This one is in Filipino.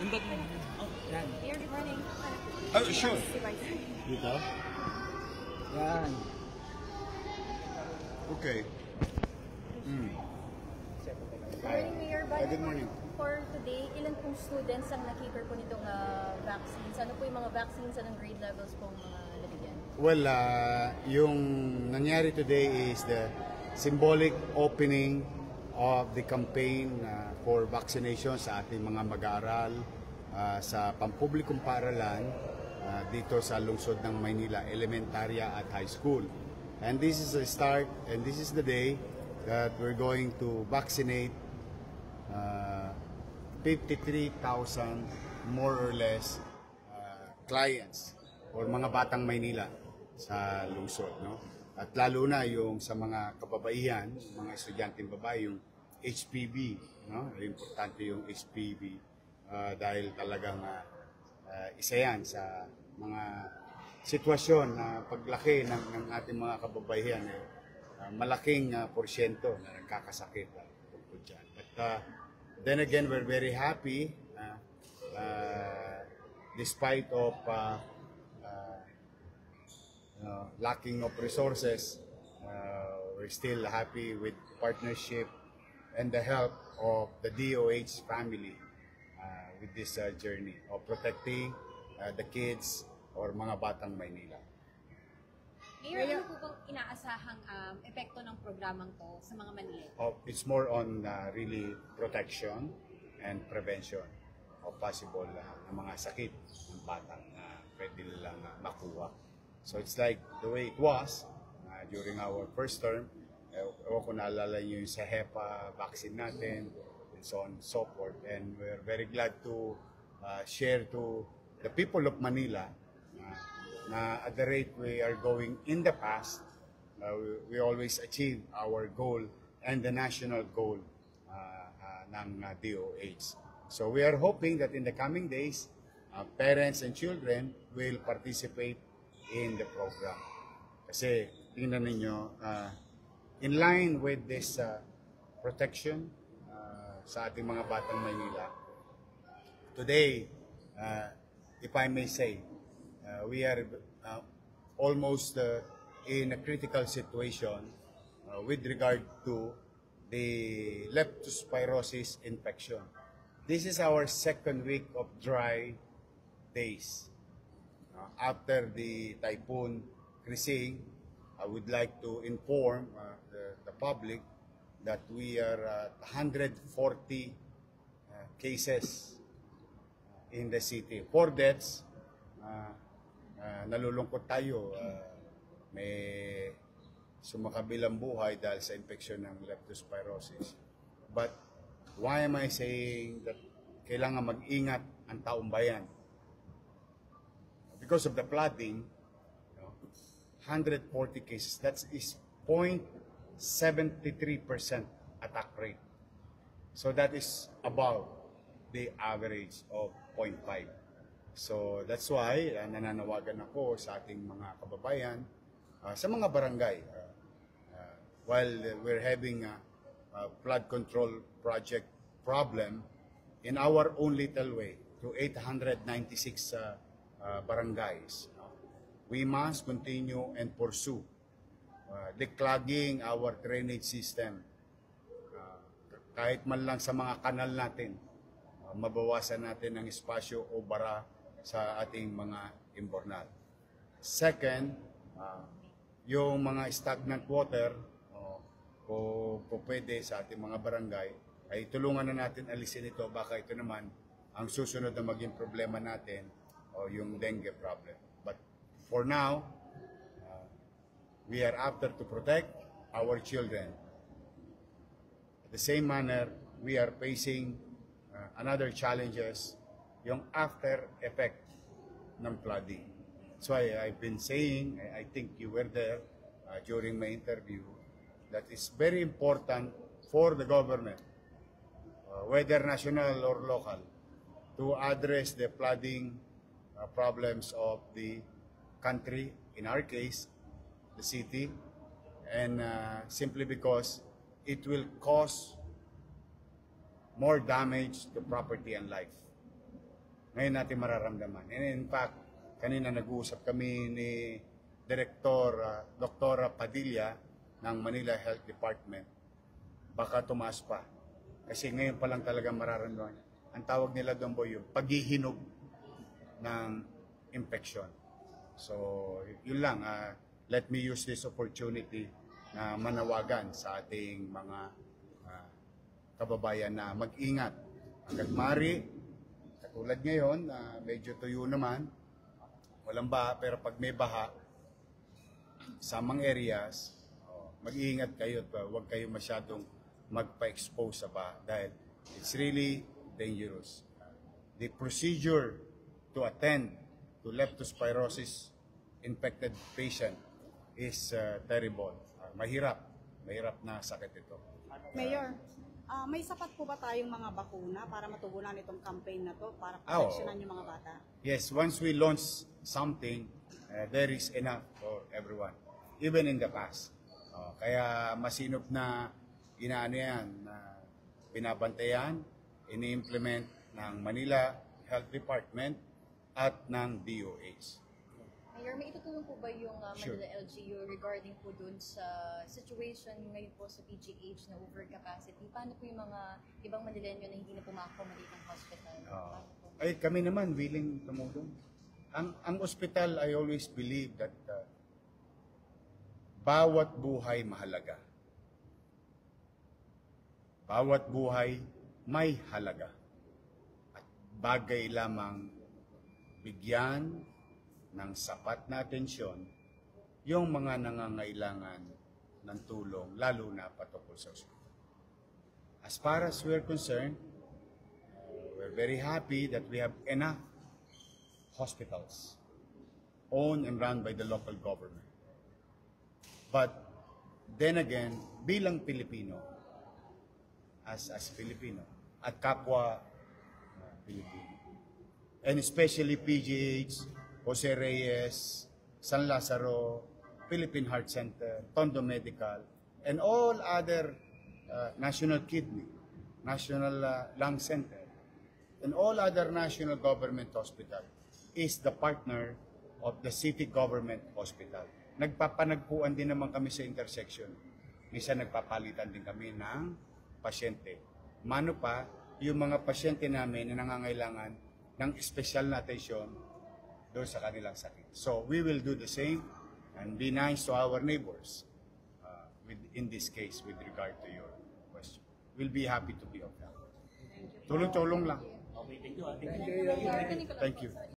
Yan. Mayor, good morning. Oh, sure. Dito. Yan. Okay. Morning, Mayor. Good morning. For today, ilan pong students ang nakikater po nitong vaccines? Ano po yung mga vaccines? Anong grade levels pong mga nabigyan? Well, yung nangyari today is the symbolic opening of the campaign for vaccination sa ating mga mag-aaral sa pampublikong paaralan dito sa lungsod ng Maynila, elementarya at high school. And this is the start, and this is the day that we're going to vaccinate 53,000 more or less clients or mga batang Maynila sa lungsod, no? At lalo na yung sa mga kababaihan, mga estudyanteng babae, yung HPV, no? Importante yung HPV dahil talagang isa yan sa mga sitwasyon na paglaki ng ating mga kababaihan, malaking porsyento na nagkakasakit tungkol dyan. But then again, we're very happy despite of lacking of resources, we're still happy with partnership and the help of the DOH family with this journey of protecting the kids or mga batang Maynila. Mayor, ano po bang inaasahang epekto ng programang to sa mga Manila? It's more on really protection and prevention of possible na mga sakit ng batang na pwede nilang makuha. So it's like the way it was during our first term. Ewan ko naalala nyo yung sa HEPA vaccine natin and so on and so forth. And we're very glad to share to the people of Manila na at the rate we are going in the past, we always achieve our goal and the national goal ng DOH. So we are hoping that in the coming days, parents and children will participate in the program. Kasi tingnan ninyo, in line with this protection sa ating mga batang Maynila, today, if I may say, we are almost in a critical situation with regard to the leptospirosis infection. This is our second week of dry days. After the typhoon Krising, I would like to inform the public that we are at 140 cases in the city. 4 deaths. Nalulungkot tayo. May sumakabilang buhay dahil sa infeksyon ng leptospirosis. But why am I saying that kailangan mag-ingat ang taong bayan? Because of the flooding, 140 cases, that is 0.73% attack rate. So that is above the average of 0.5. So that's why nananawagan ako sa ating mga kababayan, sa mga barangay, while we're having a flood control project problem in our own little way to 896 barangays, we must continue and pursue declogging our drainage system. Kahit man lang sa mga kanal natin, mabawasan natin ang espasyo o bara sa ating mga imbornal. Second, yung mga stagnant water, kung pwede sa ating mga barangay, ay tulungan na natin alisin ito. Baka ito naman ang susunod na maging problema natin o yung dengue problem. But for now, we are after to protect our children. At the same manner, we are facing another challenges, yung after effect ng flooding. So I've been saying, I think you were there during my interview, that is very important for the government, whether national or local, to address the flooding problems of the country, in our case, the city, and simply because it will cause more damage to property and life. ngayon natin mararamdaman. And in fact, kanina nag-uusap kami ni Director Dr. Padilla ng Manila Health Department. Baka tumaas pa. Kasi ngayon pa lang talaga mararamdaman. Ang tawag nila doon po yung paghihinog ng infection. So, yun lang. Let me use this opportunity na manawagan sa ating mga kababayan na mag-ingat. Hanggat maaari, katulad ngayon, medyo tuyo naman, walang baha, pero pag may baha, sa mga areas, mag-iingat kayo at huwag kayo masyadong magpa-expose sa baha dahil it's really dangerous. The procedure to attend to leptospirosis infected patient is terrible. Mahirap na sakit ito. Mayor, may sapat po ba tayong mga bakuna para matugunan itong campaign na to para proteksyonan yung mga bata? Yes, once we launch something, there is enough for everyone, even in the past. Kaya masinop na inaano yan, binabantayan, ini-implement ng Manila Health Department at ng DOH. Mayor, may itutulong po ba yung Sure. Manila LGU regarding po dun sa situation ngayon po sa PGH na overcapacity? Paano po yung mga ibang Manilenyo na hindi na po ma-accommodate ng hospital? Paano po? Ay, kami naman willing tumulong. Ang ospital, I always believe that bawat buhay mahalaga. Bawat buhay may halaga. At bagay lamang bigyan ng sapat na atensyon yung mga nangangailangan ng tulong, lalo na patungkol sa ospital. As far as we're concerned, we're very happy that we have enough hospitals owned and run by the local government. But then again, bilang Pilipino, as Filipino, at kapwa Pilipino, and especially PGH, Jose Reyes, San Lazaro, Philippine Heart Center, Tondo Medical, and all other National Kidney, National Lung Center, and all other national government hospital is the partner of the city government hospital. Nagpapanagpuan din naman kami sa intersection. Minsan nagpapalitan din kami ng pasyente. Mano pa, yung mga pasyente namin na nangangailangan ng espesyal na atensyon doon sa kanilang sakit. So we will do the same and be nice to our neighbors in this case with regard to your question. We'll be happy to be of help. Tulong-tulong lang. Okay, thank you. Thank you.